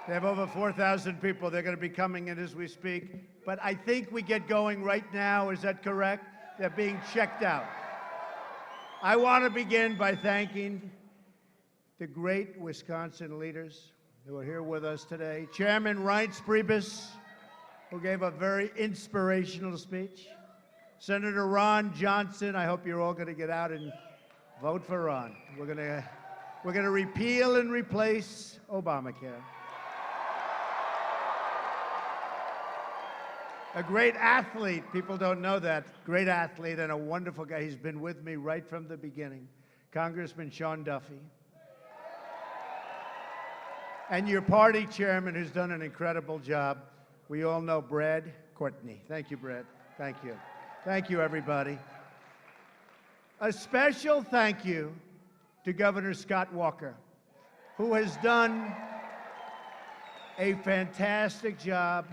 They have over 4,000 people. They're going to be coming in as we speak. But I think we get going right now. Is that correct? They're being checked out. I want to begin by thanking the great Wisconsin leaders who are here with us today. Chairman Reince Priebus, who gave a very inspirational speech. Senator Ron Johnson, I hope you're all going to get out and vote for Ron. We're going to repeal and replace Obamacare. A great athlete, people don't know that, great athlete and a wonderful guy. He's been with me right from the beginning, Congressman Sean Duffy. And your party chairman who's done an incredible job. We all know Brad Courtney. Thank you, Brad. Thank you. Thank you, everybody. A special thank you to Governor Scott Walker, who has done a fantastic job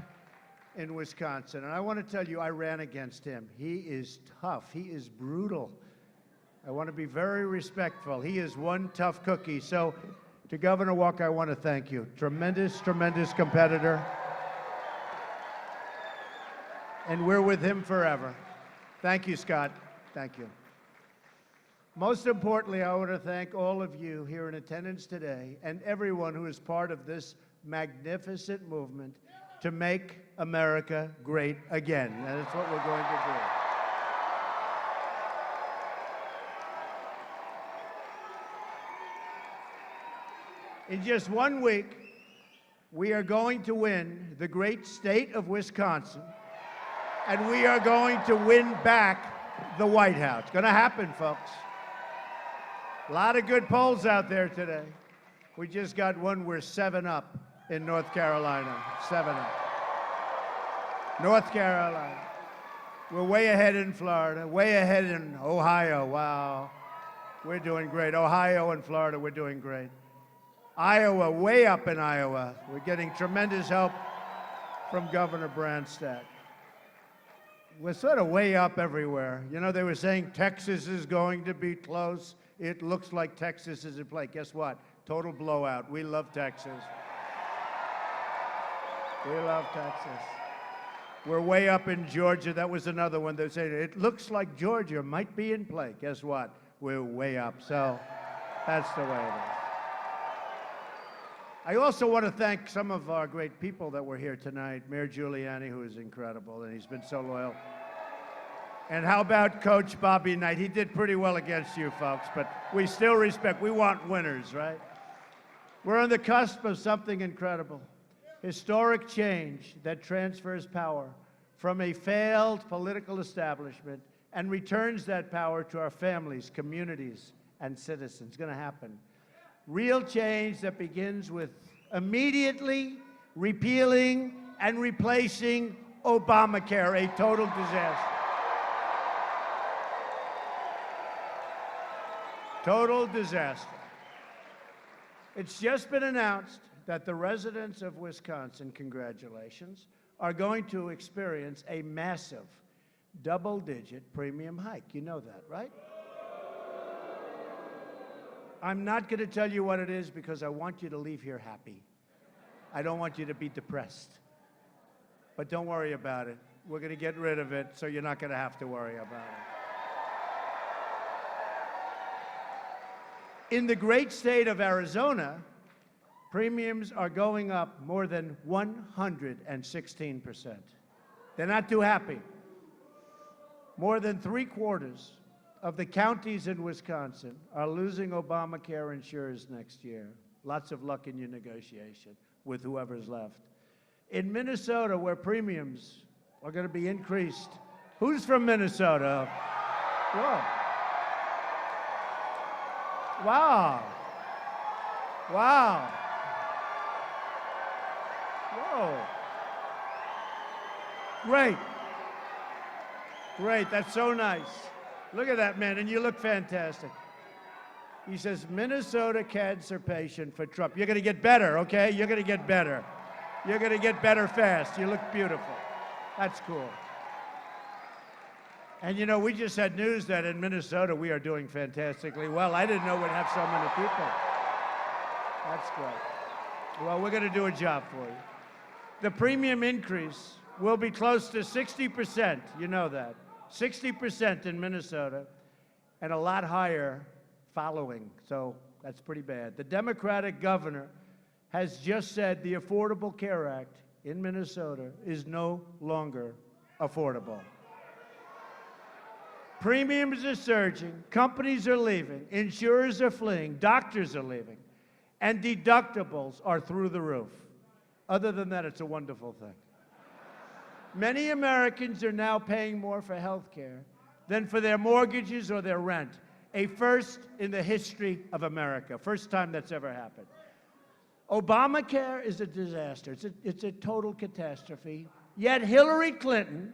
in Wisconsin. And I want to tell you, I ran against him. He is tough. He is brutal. I want to be very respectful. He is one tough cookie. So to Governor Walker, I want to thank you. Tremendous, tremendous competitor. And we're with him forever. Thank you, Scott. Thank you. Most importantly, I want to thank all of you here in attendance today and everyone who is part of this magnificent movement to make America great again. And that's what we're going to do. In just 1 week, we are going to win the great state of Wisconsin, and we are going to win back the White House. It's going to happen, folks. A lot of good polls out there today. We just got one. We're 7 up in North Carolina. 7 up. North Carolina. We're way ahead in Florida, way ahead in Ohio. Wow. We're doing great. Ohio and Florida, we're doing great. Iowa, way up in Iowa. We're getting tremendous help from Governor Branstad. We're sort of way up everywhere. You know, they were saying Texas is going to be close. It looks like Texas is in play. Guess what? Total blowout. We love Texas. We love Texas. We're way up in Georgia. That was another one. They said it looks like Georgia might be in play. Guess what? We're way up. So that's the way it is. I also want to thank some of our great people that were here tonight. Mayor Giuliani, who is incredible, and he's been so loyal. And how about Coach Bobby Knight? He did pretty well against you folks, but we still respect. We want winners, right? We're on the cusp of something incredible. Historic change that transfers power from a failed political establishment and returns that power to our families, communities, and citizens. It's going to happen. Real change that begins with immediately repealing and replacing Obamacare, a total disaster. Total disaster. It's just been announced that the residents of Wisconsin, congratulations, are going to experience a massive double-digit premium hike. You know that, right? I'm not going to tell you what it is because I want you to leave here happy. I don't want you to be depressed. But don't worry about it. We're going to get rid of it, so you're not going to have to worry about it. In the great state of Arizona, premiums are going up more than 116%. They're not too happy. More than 3/4 of the counties in Wisconsin are losing Obamacare insurers next year. Lots of luck in your negotiation with whoever's left. In Minnesota, where premiums are going to be increased. Who's from Minnesota? Whoa. Wow. Wow. Whoa. Great. Great. That's so nice. Look at that, man, and you look fantastic. He says, Minnesota cancer patient for Trump. You're going to get better, okay? You're going to get better. You're going to get better fast. You look beautiful. That's cool. And you know, we just had news that in Minnesota we are doing fantastically well. I didn't know we'd have so many people. That's great. Well, we're going to do a job for you. The premium increase will be close to 60%. You know that. 60% in Minnesota, and a lot higher following. So that's pretty bad. The Democratic governor has just said the Affordable Care Act in Minnesota is no longer affordable. Premiums are surging, companies are leaving, insurers are fleeing, doctors are leaving, and deductibles are through the roof. Other than that, it's a wonderful thing. Many Americans are now paying more for health care than for their mortgages or their rent, a first in the history of America, first time that's ever happened. Obamacare is a disaster. It's a total catastrophe. Yet Hillary Clinton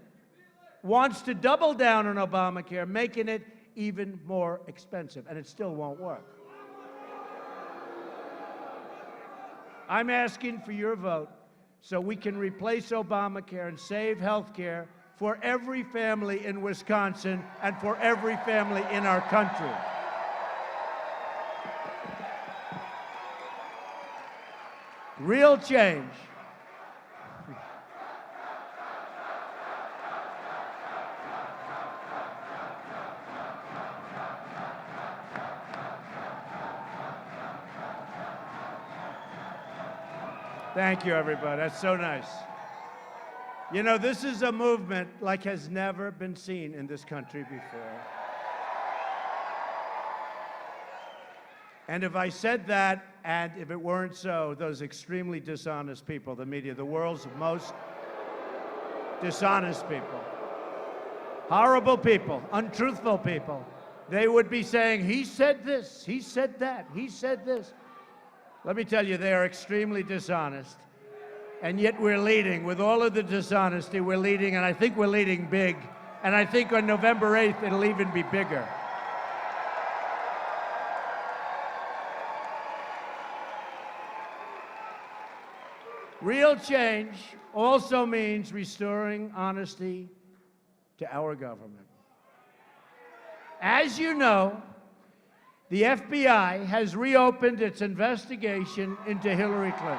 wants to double down on Obamacare, making it even more expensive, and it still won't work. I'm asking for your vote so we can replace Obamacare and save health care for every family in Wisconsin and for every family in our country. Real change. Thank you, everybody. That's so nice. You know, this is a movement like has never been seen in this country before. And if I said that, and if it weren't so, those extremely dishonest people, the media, the world's most dishonest people, horrible people, untruthful people, they would be saying, he said this, he said that, he said this. Let me tell you, they are extremely dishonest. And yet we're leading. With all of the dishonesty, we're leading, and I think we're leading big. And I think on November 8th, it'll even be bigger. Real change also means restoring honesty to our government. As you know, the FBI has reopened its investigation into Hillary Clinton.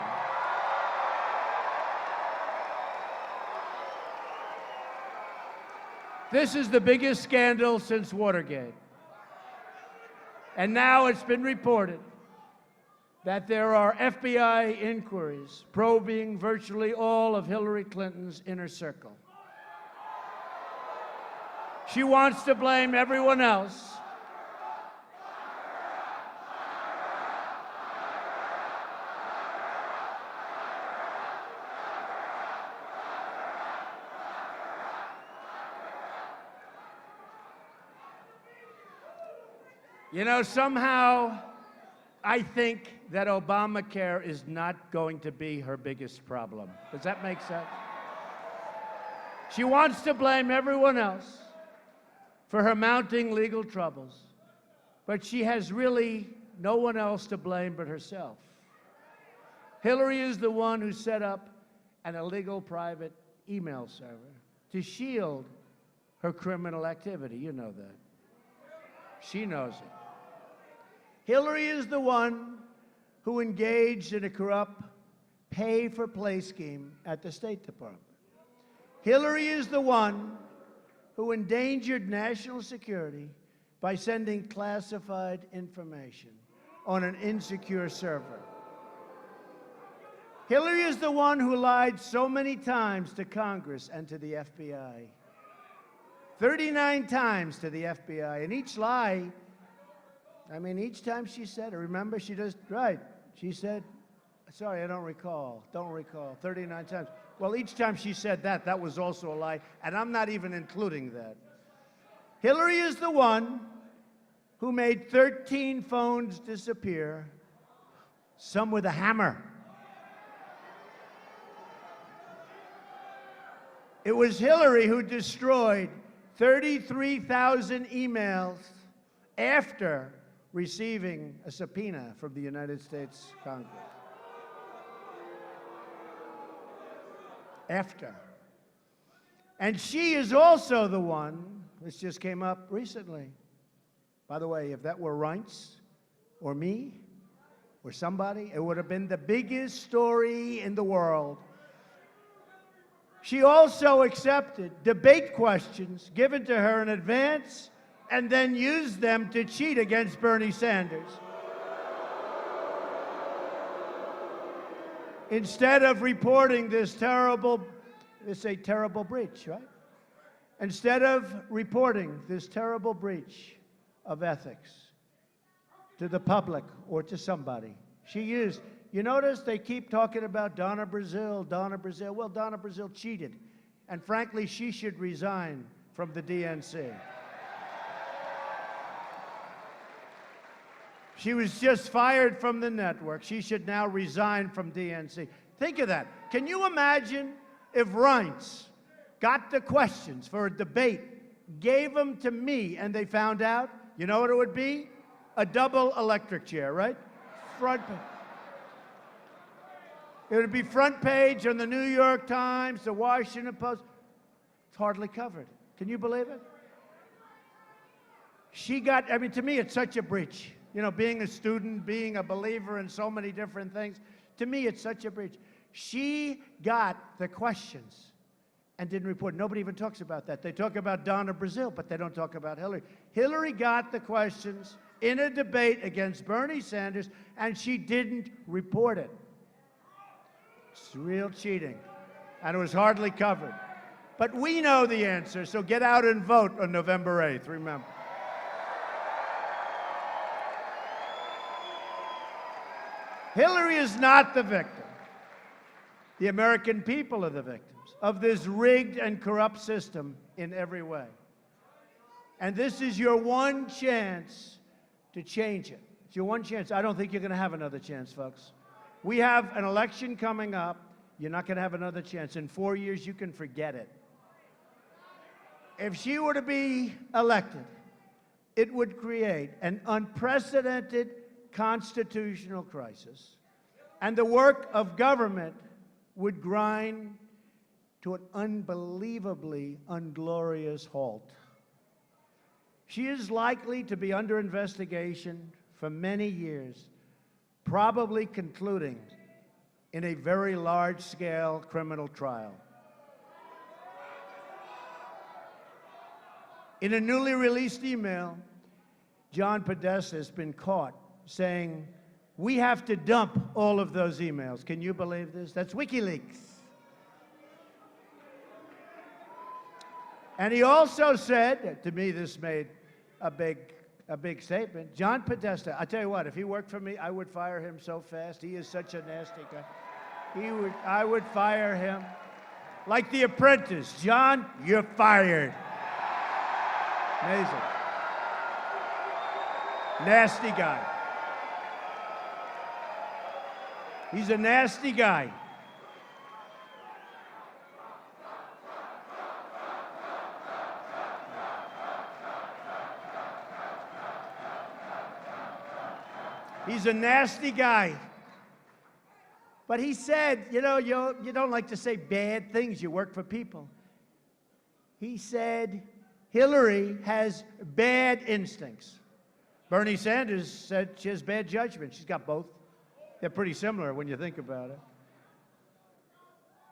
This is the biggest scandal since Watergate. And now it's been reported that there are FBI inquiries probing virtually all of Hillary Clinton's inner circle. She wants to blame everyone else. You know, somehow, I think that Obamacare is not going to be her biggest problem. Does that make sense? She wants to blame everyone else for her mounting legal troubles, but she has really no one else to blame but herself. Hillary is the one who set up an illegal private email server to shield her criminal activity. You know that. She knows it. Hillary is the one who engaged in a corrupt pay-for-play scheme at the State Department. Hillary is the one who endangered national security by sending classified information on an insecure server. Hillary is the one who lied so many times to Congress and to the FBI. 39 times to the FBI, and each lie, I mean, each time she said it, remember, she just, right, she said, sorry, I don't recall, 39 times. Well, each time she said that, that was also a lie, and I'm not even including that. Hillary is the one who made 13 phones disappear, some with a hammer. It was Hillary who destroyed 33,000 emails after receiving a subpoena from the United States Congress. After. And she is also the one, this just came up recently. By the way, if that were Reince or me, or somebody. It would have been the biggest story in the world. She also accepted debate questions given to her in advance and then used them to cheat against Bernie Sanders. Instead of reporting this terrible breach, right? Instead of reporting this terrible breach of ethics to the public or to somebody, she used, you notice they keep talking about Donna Brazile, Donna Brazile. Well, Donna Brazile cheated. And frankly, she should resign from the DNC. She was just fired from the network. She should now resign from DNC. Think of that. Can you imagine if Reince got the questions for a debate, gave them to me, and they found out? You know what it would be? A double electric chair, right? Front page. It would be front page on the New York Times, the Washington Post. It's hardly covered. Can you believe it? She got, I mean, to me, it's such a breach. You know, being a student, being a believer in so many different things, to me, it's such a breach. She got the questions and didn't report. Nobody even talks about that. They talk about Donna Brazile, but they don't talk about Hillary. Hillary got the questions in a debate against Bernie Sanders, and she didn't report it. It's real cheating, and it was hardly covered. But we know the answer, so get out and vote on November 8th, remember. Hillary is not the victim. The American people are the victims of this rigged and corrupt system in every way. And this is your one chance to change it. It's your one chance. I don't think you're going to have another chance, folks. We have an election coming up. You're not going to have another chance. In 4 years, you can forget it. If she were to be elected, it would create an unprecedented constitutional crisis, and the work of government would grind to an unbelievably unglorious halt. She is likely to be under investigation for many years, probably concluding in a very large-scale criminal trial. In a newly released email, John Podesta has been caught saying, we have to dump all of those emails. Can you believe this? That's WikiLeaks. And he also said, to me this made a big statement, John Podesta, I tell you what, if he worked for me, I would fire him so fast. He is such a nasty guy. I would fire him. Like The Apprentice. John, you're fired. Amazing. Nasty guy. He's a nasty guy. He's a nasty guy. But he said, you know, you don't like to say bad things. You work for people. He said, Hillary has bad instincts. Bernie Sanders said she has bad judgment. She's got both. They're pretty similar when you think about it.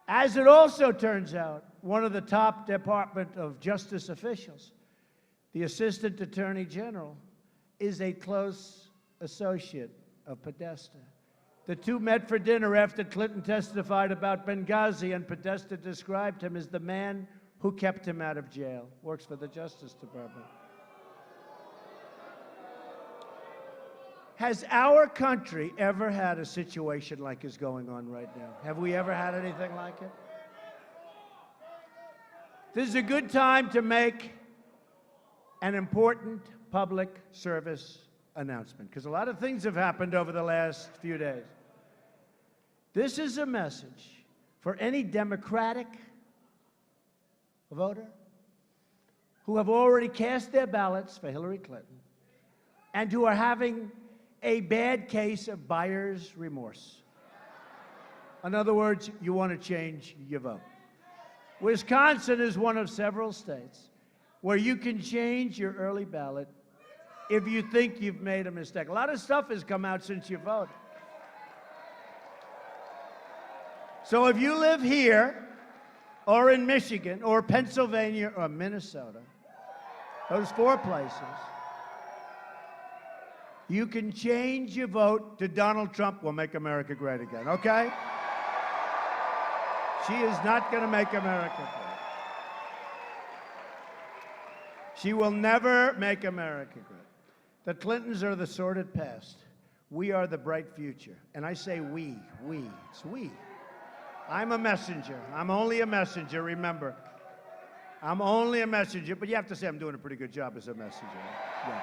As it also turns out, one of the top Department of Justice officials, the Assistant Attorney General, is a close associate of Podesta. The two met for dinner after Clinton testified about Benghazi, and Podesta described him as the man who kept him out of jail. Works for the Justice Department. Has our country ever had a situation like is going on right now? Have we ever had anything like it? This is a good time to make an important public service announcement, because a lot of things have happened over the last few days. This is a message for any Democratic voter who have already cast their ballots for Hillary Clinton and who are having a bad case of buyer's remorse. In other words, you want to change your vote. Wisconsin is one of several states where you can change your early ballot if you think you've made a mistake. A lot of stuff has come out since you voted. So if you live here, or in Michigan, or Pennsylvania, or Minnesota, those 4 places, you can change your vote to Donald Trump will make America great again, okay? She is not going to make America great. She will never make America great. The Clintons are the sordid past. We are the bright future. And I say we. It's we. I'm a messenger. I'm only a messenger, remember. I'm only a messenger, but you have to say I'm doing a pretty good job as a messenger. Yeah.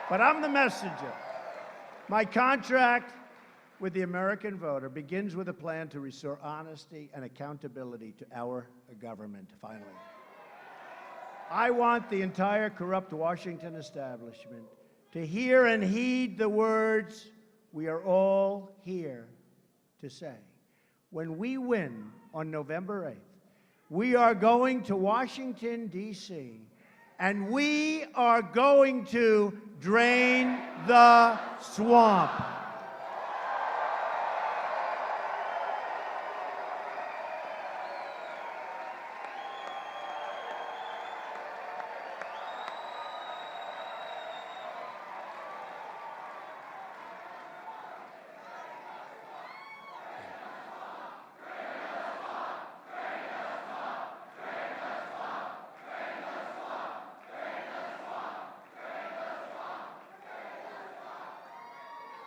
But I'm the messenger. My contract with the American voter begins with a plan to restore honesty and accountability to our government, finally. I want the entire corrupt Washington establishment to hear and heed the words we are all here to say. When we win on November 8th, we are going to Washington, D.C., and we are going to drain the swamp.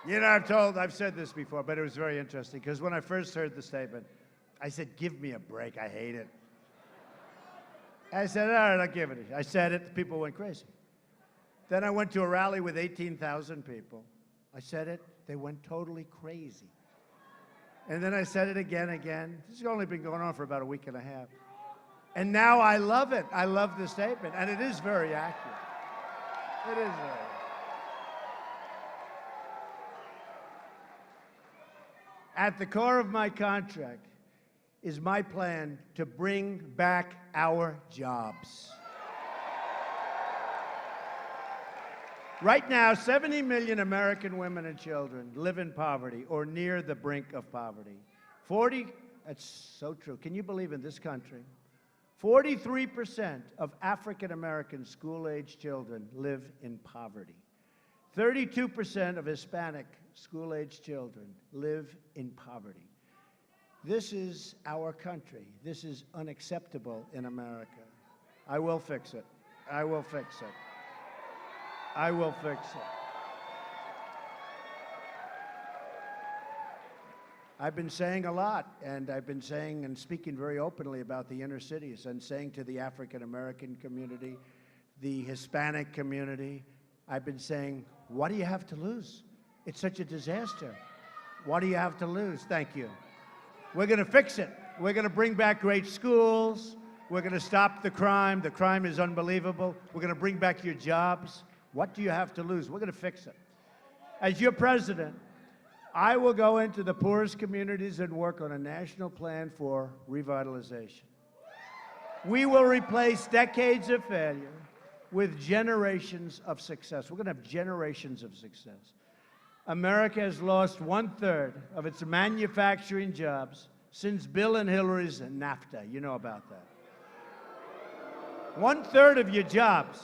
You know, I've said this before, but it was very interesting, because when I first heard the statement, I said, give me a break, I hate it. I said, all right, I'll give it. I said it, people went crazy. Then I went to a rally with 18,000 people. I said it, they went totally crazy. And then I said it again. This has only been going on for about a week and a half. And now I love it. I love the statement, and it is very accurate. It is very accurate. At the core of my contract is my plan to bring back our jobs. Right now, 70 million American women and children live in poverty or near the brink of poverty. That's so true. Can you believe in this country? 43% of African American school-age children live in poverty. 32% of Hispanic school-age children live in poverty. This is our country. This is unacceptable in America. I will fix it. I will fix it. I will fix it. I've been saying a lot, and I've been saying and speaking very openly about the inner cities and saying to the African American community, the Hispanic community, I've been saying, what do you have to lose? It's such a disaster. What do you have to lose? Thank you. We're going to fix it. We're going to bring back great schools. We're going to stop the crime. The crime is unbelievable. We're going to bring back your jobs. What do you have to lose? We're going to fix it. As your president, I will go into the poorest communities and work on a national plan for revitalization. We will replace decades of failure with generations of success. We're going to have generations of success. America has lost 1/3 of its manufacturing jobs since Bill and Hillary's NAFTA. You know about that. 1/3 of your jobs.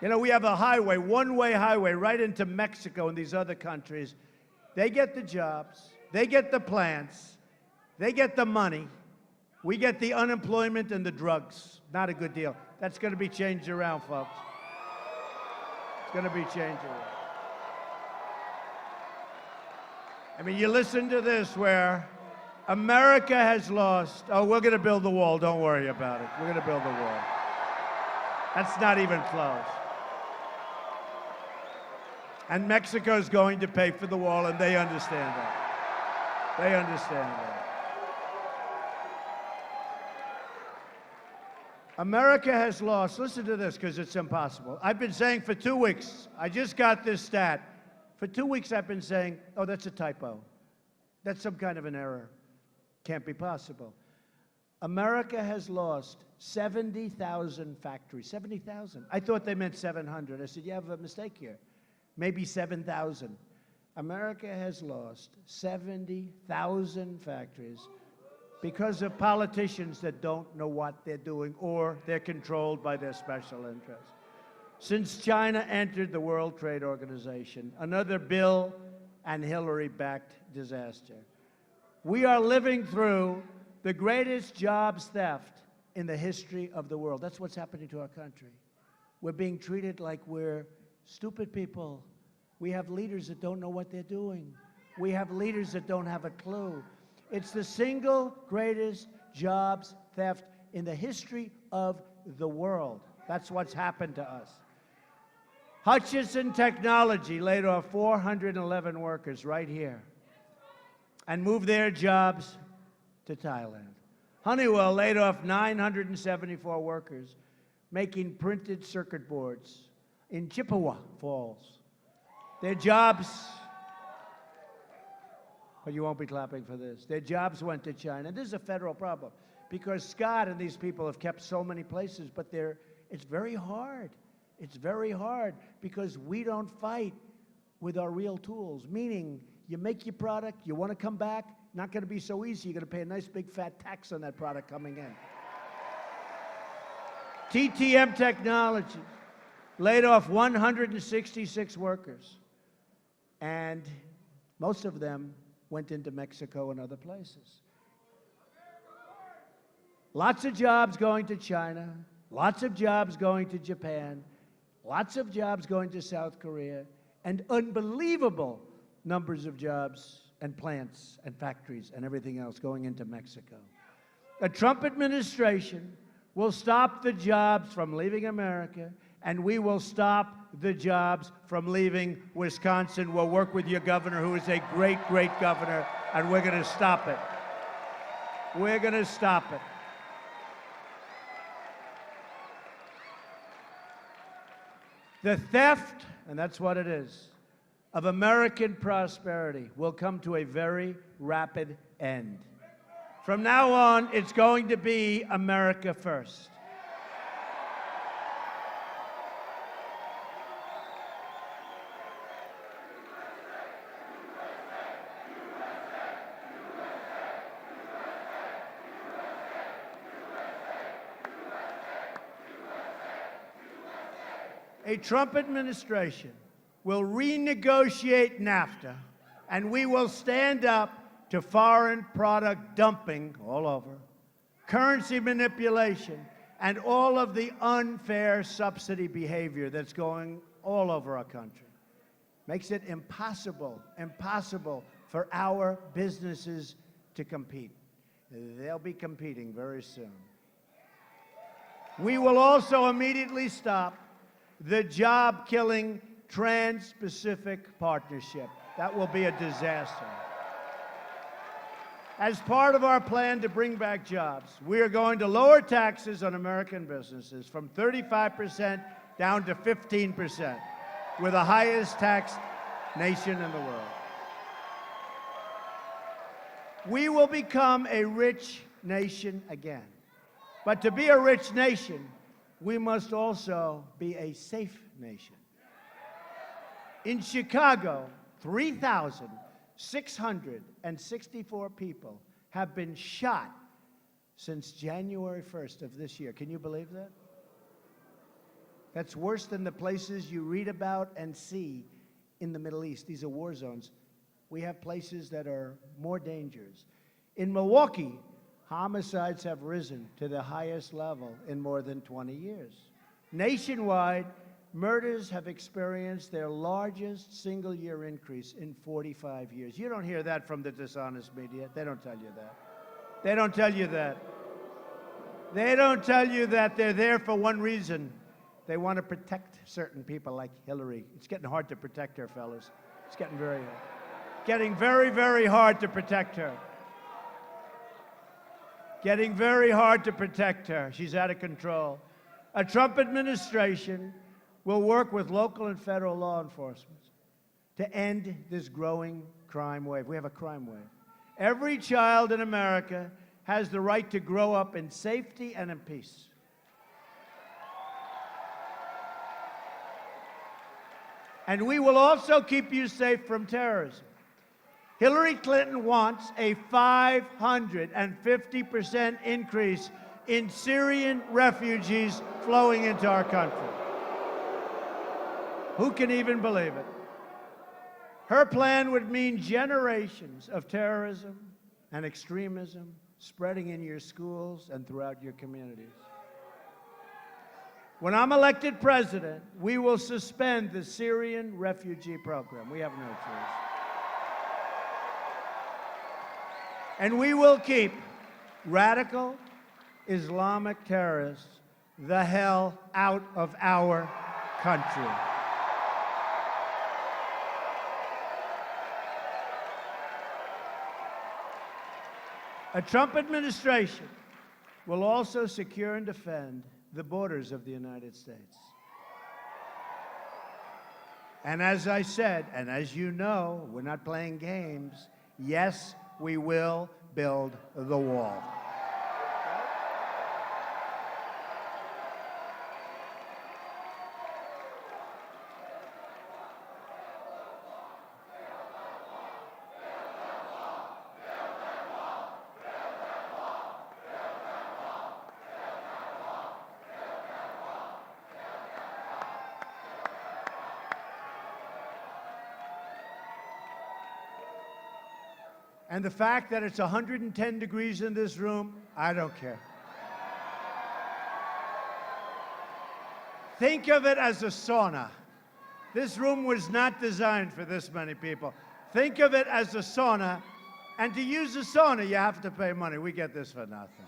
You know, we have a highway, one-way highway, right into Mexico and these other countries. They get the jobs, they get the plants, they get the money. We get the unemployment and the drugs. Not a good deal. That's going to be changed around, folks. It's going to be changed around. I mean, you listen to this where America has lost. Oh, we're going to build the wall. Don't worry about it. We're going to build the wall. That's not even close. And Mexico's going to pay for the wall, and they understand that. They understand that. America has lost, listen to this because it's impossible. I've been saying for 2 weeks, I just got this stat. For 2 weeks I've been saying, oh, that's a typo. That's some kind of an error. Can't be possible. America has lost 70,000 factories. 70,000. I thought they meant 700. I said, you have a mistake here. Maybe 7,000. America has lost 70,000 factories because of politicians that don't know what they're doing or they're controlled by their special interests. Since China entered the World Trade Organization, another Bill and Hillary-backed disaster, we are living through the greatest jobs theft in the history of the world. That's what's happening to our country. We're being treated like we're stupid people. We have leaders that don't know what they're doing. We have leaders that don't have a clue. It's the single greatest jobs theft in the history of the world. That's what's happened to us. Hutchison Technology laid off 411 workers right here and moved their jobs to Thailand. Honeywell laid off 974 workers making printed circuit boards in Chippewa Falls. Their jobs, but you won't be clapping for this, their jobs went to China. This is a federal problem because Scott and these people have kept so many places, but it's very hard. It's very hard because we don't fight with our real tools, meaning you make your product, you want to come back, not going to be so easy. You're going to pay a nice big fat tax on that product coming in. TTM Technologies laid off 166 workers, and most of them went into Mexico and other places. Lots of jobs going to China, lots of jobs going to Japan, lots of jobs going to South Korea, and unbelievable numbers of jobs and plants and factories and everything else going into Mexico. The Trump administration will stop the jobs from leaving America, and we will stop the jobs from leaving Wisconsin. We'll work with your governor, who is a great, great governor, and we're going to stop it. We're going to stop it. The theft, and that's what it is, of American prosperity will come to a very rapid end. From now on, it's going to be America first. A Trump administration will renegotiate NAFTA, and we will stand up to foreign product dumping all over, currency manipulation, and all of the unfair subsidy behavior that's going all over our country. Makes it impossible for our businesses to compete. They'll be competing very soon. We will also immediately stop the job-killing Trans-Pacific Partnership. That will be a disaster. As part of our plan to bring back jobs, we are going to lower taxes on American businesses from 35% down to 15%. We're the highest taxed nation in the world. We will become a rich nation again. But to be a rich nation, we must also be a safe nation. In Chicago, 3,664 people have been shot since January 1st of this year. Can you believe that? That's worse than the places you read about and see in the Middle East. These are war zones. We have places that are more dangerous. In Milwaukee, homicides have risen to the highest level in more than 20 years. Nationwide, murders have experienced their largest single-year increase in 45 years. You don't hear that from the dishonest media. They don't tell you that. They don't tell you that. They don't tell you that. They're there for one reason. They want to protect certain people like Hillary. It's getting hard to protect her, fellas. It's getting very hard. Getting very, very hard to protect her. Getting very hard to protect her. She's out of control. A Trump administration will work with local and federal law enforcement to end this growing crime wave. We have a crime wave. Every child in America has the right to grow up in safety and in peace. And we will also keep you safe from terrorism. Hillary Clinton wants a 550% increase in Syrian refugees flowing into our country. Who can even believe it? Her plan would mean generations of terrorism and extremism spreading in your schools and throughout your communities. When I'm elected president, we will suspend the Syrian refugee program. We have no choice. And we will keep radical Islamic terrorists the hell out of our country. A Trump administration will also secure and defend the borders of the United States. And as I said, and as you know, we're not playing games. Yes, we will build the wall. And the fact that it's 110 degrees in this room, I don't care. Think of it as a sauna. This room was not designed for this many people. Think of it as a sauna, and to use a sauna, you have to pay money. We get this for nothing.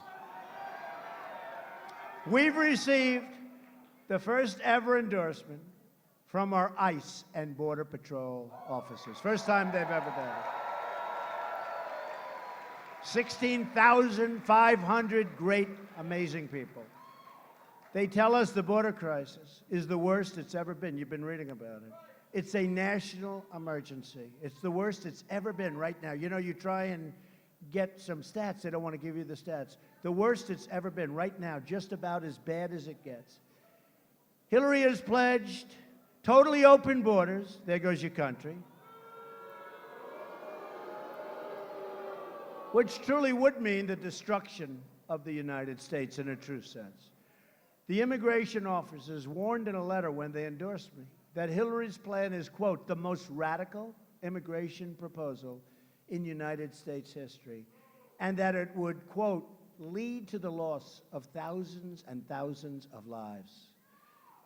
We've received the first ever endorsement from our ICE and Border Patrol officers. First time they've ever done it. 16,500 great, amazing people. They tell us the border crisis is the worst it's ever been. You've been reading about it. It's a national emergency. It's the worst it's ever been right now. You know, you try and get some stats. They don't want to give you the stats. The worst it's ever been right now, just about as bad as it gets. Hillary has pledged totally open borders. There goes your country. Which truly would mean the destruction of the United States in a true sense. The immigration officers warned in a letter when they endorsed me that Hillary's plan is, quote, the most radical immigration proposal in United States history, and that it would, quote, lead to the loss of thousands and thousands of lives.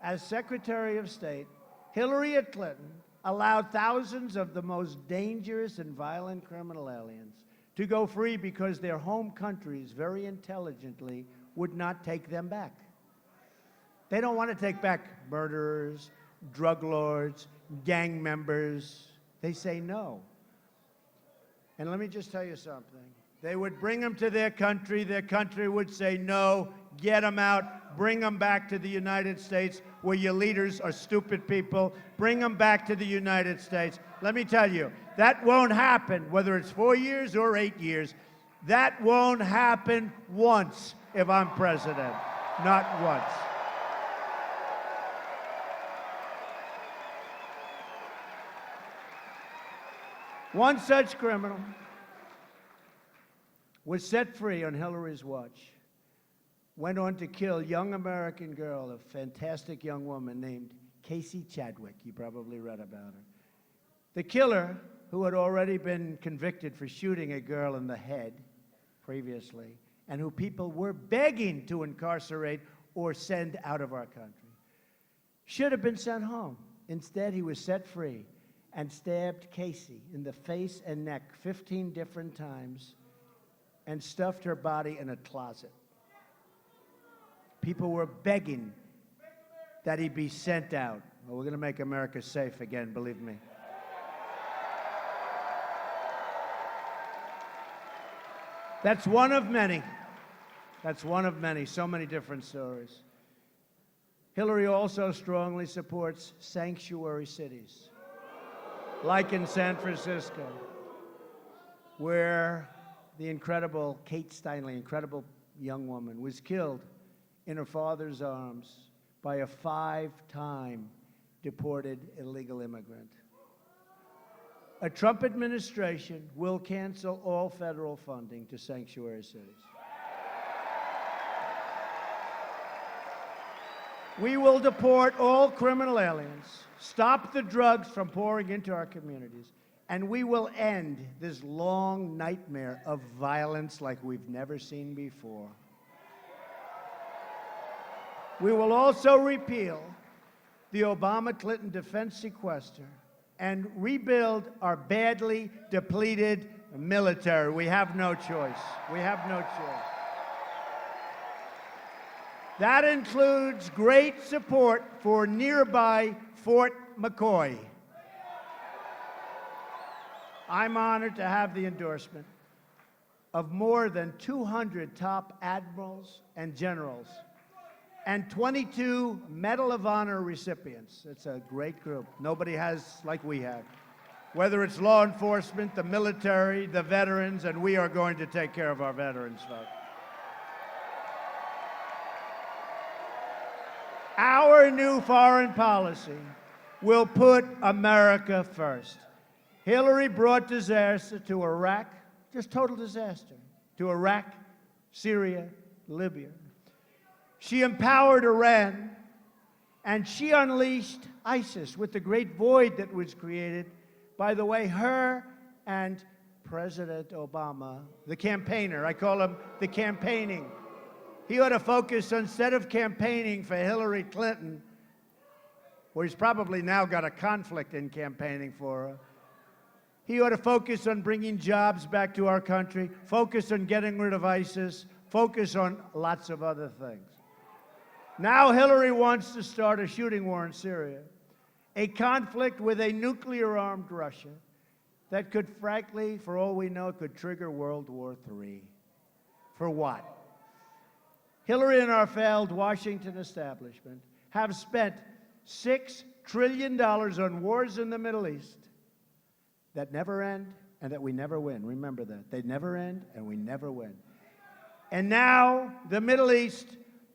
As Secretary of State, Hillary Clinton allowed thousands of the most dangerous and violent criminal aliens to go free because their home countries, very intelligently, would not take them back. They don't want to take back murderers, drug lords, gang members. They say no. And let me just tell you something. They would bring them to their country would say no, get them out, bring them back to the United States where your leaders are stupid people, bring them back to the United States. Let me tell you, that won't happen, whether it's 4 years or 8 years. That won't happen once if I'm president, not once. One such criminal was set free on Hillary's watch, went on to kill a young American girl, a fantastic young woman named Casey Chadwick. You probably read about her. The killer, who had already been convicted for shooting a girl in the head previously, and who people were begging to incarcerate or send out of our country, should have been sent home. Instead, he was set free and stabbed Casey in the face and neck 15 different times and stuffed her body in a closet. People were begging that he be sent out. Well, we're going to make America safe again, believe me. That's one of many. That's one of many, so many different stories. Hillary also strongly supports sanctuary cities, like in San Francisco, where the incredible Kate Steinle, incredible young woman, was killed in her father's arms by a 5-time deported illegal immigrant. A Trump administration will cancel all federal funding to sanctuary cities. We will deport all criminal aliens, stop the drugs from pouring into our communities, and we will end this long nightmare of violence like we've never seen before. We will also repeal the Obama-Clinton defense sequester and rebuild our badly depleted military. We have no choice. We have no choice. That includes great support for nearby Fort McCoy. I'm honored to have the endorsement of more than 200 top admirals and generals and 22 Medal of Honor recipients. It's a great group. Nobody has like we have. Whether it's law enforcement, the military, the veterans, and we are going to take care of our veterans, folks. Our new foreign policy will put America first. Hillary brought disaster to Iraq, just total disaster, to Iraq, Syria, Libya. She empowered Iran, and she unleashed ISIS with the great void that was created by the way her and President Obama, the campaigner, I call him the campaigning. He ought to focus, instead of campaigning for Hillary Clinton, where he's probably now got a conflict in campaigning for her, he ought to focus on bringing jobs back to our country, focus on getting rid of ISIS, focus on lots of other things. Now Hillary wants to start a shooting war in Syria, a conflict with a nuclear-armed Russia that could, frankly, for all we know, could trigger World War III. For what? Hillary and our failed Washington establishment have spent $6 trillion on wars in the Middle East that never end and that we never win. Remember that. They never end and we never win. And now the Middle East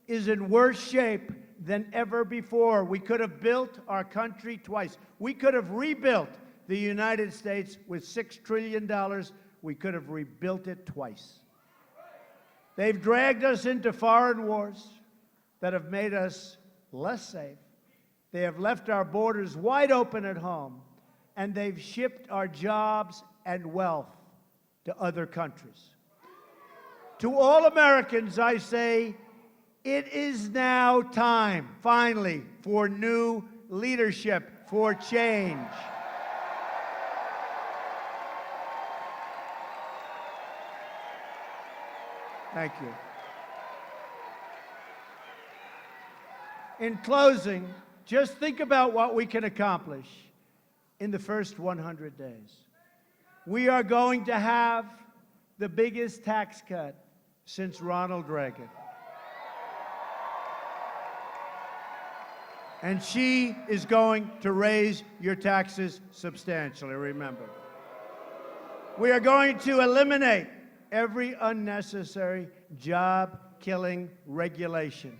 is in worse shape than ever before. We could have built our country twice. We could have rebuilt the United States with $6 trillion. We could have rebuilt it twice. They've dragged us into foreign wars that have made us less safe. They have left our borders wide open at home, and they've shipped our jobs and wealth to other countries. To all Americans, I say, it is now time, finally, for new leadership, for change. Thank you. In closing, just think about what we can accomplish in the first 100 days. We are going to have the biggest tax cut since Ronald Reagan. And she is going to raise your taxes substantially, remember. We are going to eliminate every unnecessary job-killing regulation.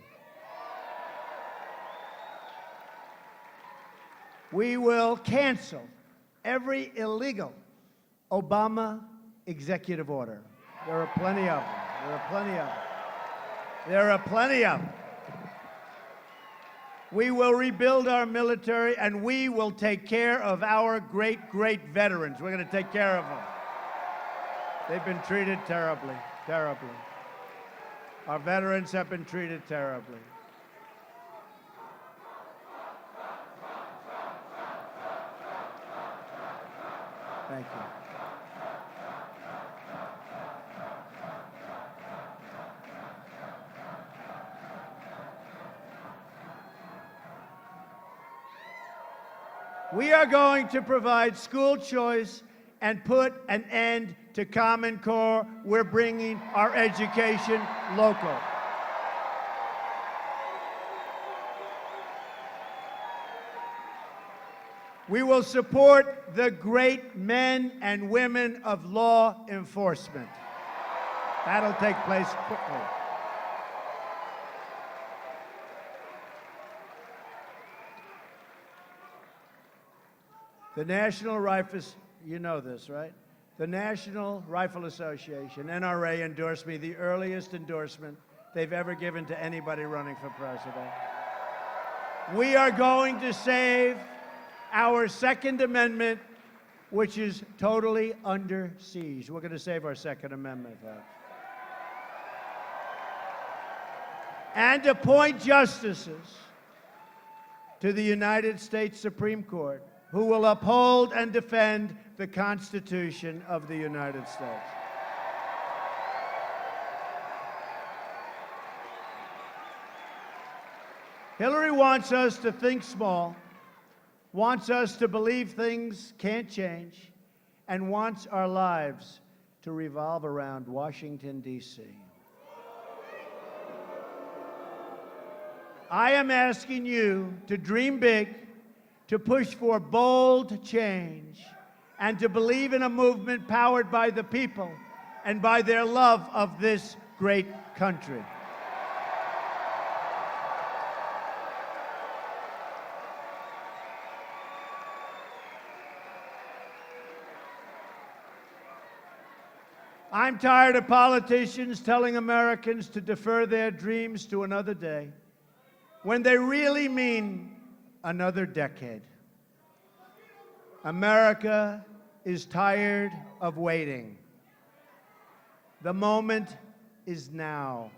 We will cancel every illegal Obama executive order. There are plenty of them. There are plenty of them. There are plenty of them. We will rebuild our military, and we will take care of our great, great veterans. We're going to take care of them. They've been treated terribly, terribly. Our veterans have been treated terribly. Thank you. We are going to provide school choice and put an end to Common Core. We're bringing our education local. We will support the great men and women of law enforcement. That'll take place quickly. The National Rifles, you know this, right? The National Rifle Association, NRA, endorsed me, the earliest endorsement they've ever given to anybody running for president. We are going to save our Second Amendment, which is totally under siege. We're going to save our Second Amendment, folks. And appoint justices to the United States Supreme Court who will uphold and defend the Constitution of the United States. Hillary wants us to think small, wants us to believe things can't change, and wants our lives to revolve around Washington, D.C. I am asking you to dream big, to push for bold change, and to believe in a movement powered by the people and by their love of this great country. I'm tired of politicians telling Americans to defer their dreams to another day, when they really mean another decade. America is tired of waiting. The moment is now.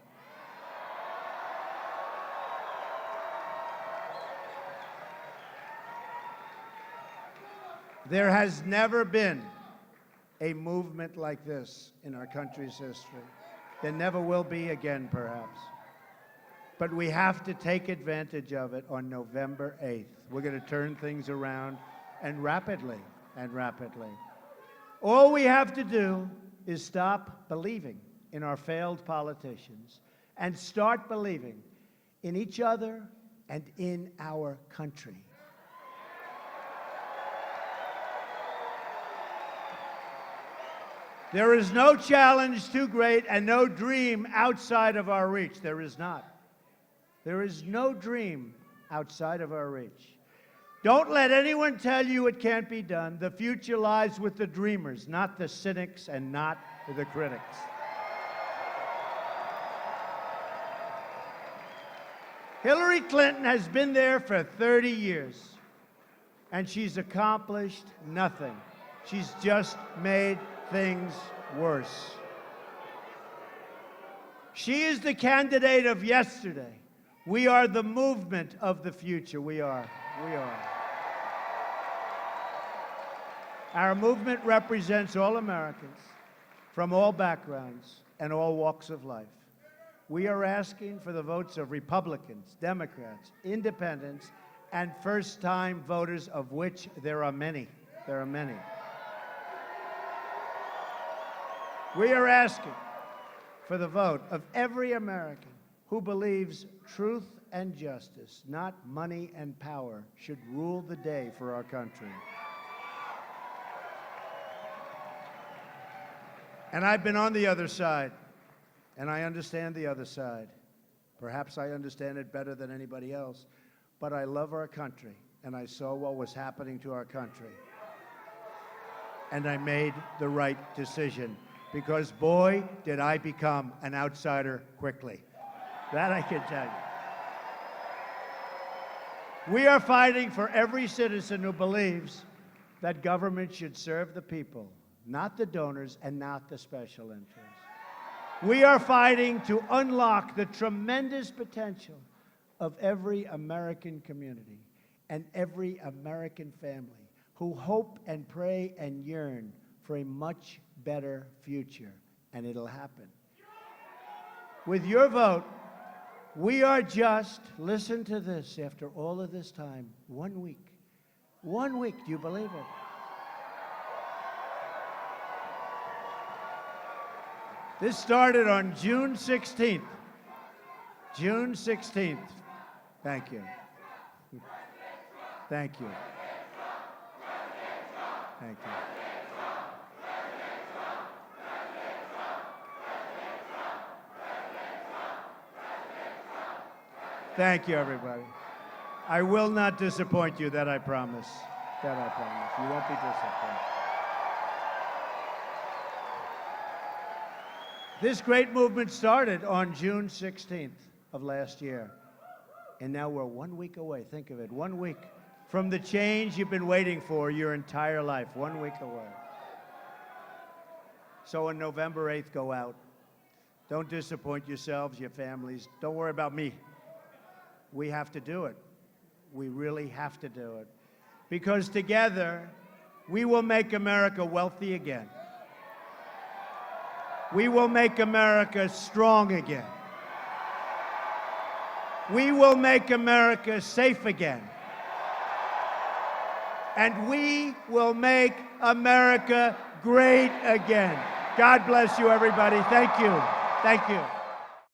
There has never been a movement like this in our country's history. There never will be again, perhaps. But we have to take advantage of it on November 8th. We're going to turn things around, and rapidly, and rapidly. All we have to do is stop believing in our failed politicians and start believing in each other and in our country. There is no challenge too great and no dream outside of our reach. There is not. There is no dream outside of our reach. Don't let anyone tell you it can't be done. The future lies with the dreamers, not the cynics and not the critics. Hillary Clinton has been there for 30 years, and she's accomplished nothing. She's just made things worse. She is the candidate of yesterday. We are the movement of the future. We are. Our movement represents all Americans from all backgrounds and all walks of life. We are asking for the votes of Republicans, Democrats, independents, and first-time voters, of which there are many. There are many. We are asking for the vote of every American who believes truth and justice, not money and power, should rule the day for our country. And I've been on the other side, and I understand the other side. Perhaps I understand it better than anybody else, but I love our country, and I saw what was happening to our country. And I made the right decision, because boy, did I become an outsider quickly. That I can tell you. We are fighting for every citizen who believes that government should serve the people, not the donors and not the special interests. We are fighting to unlock the tremendous potential of every American community and every American family who hope and pray and yearn for a much better future, and it'll happen. With your vote, we are just, listen to this, after all of this time, 1 week. 1 week, do you believe it? This started on June 16th. June 16th. Thank you. Thank you. Thank you. Thank you, everybody. I will not disappoint you, that I promise. That I promise. You won't be disappointed. This great movement started on June 16th of last year. And now we're 1 week away. Think of it, 1 week from the change you've been waiting for your entire life. 1 week away. So on November 8th, go out. Don't disappoint yourselves, your families. Don't worry about me. We have to do it. We really have to do it. Because together, we will make America wealthy again. We will make America strong again. We will make America safe again. And we will make America great again. God bless you, everybody. Thank you. Thank you.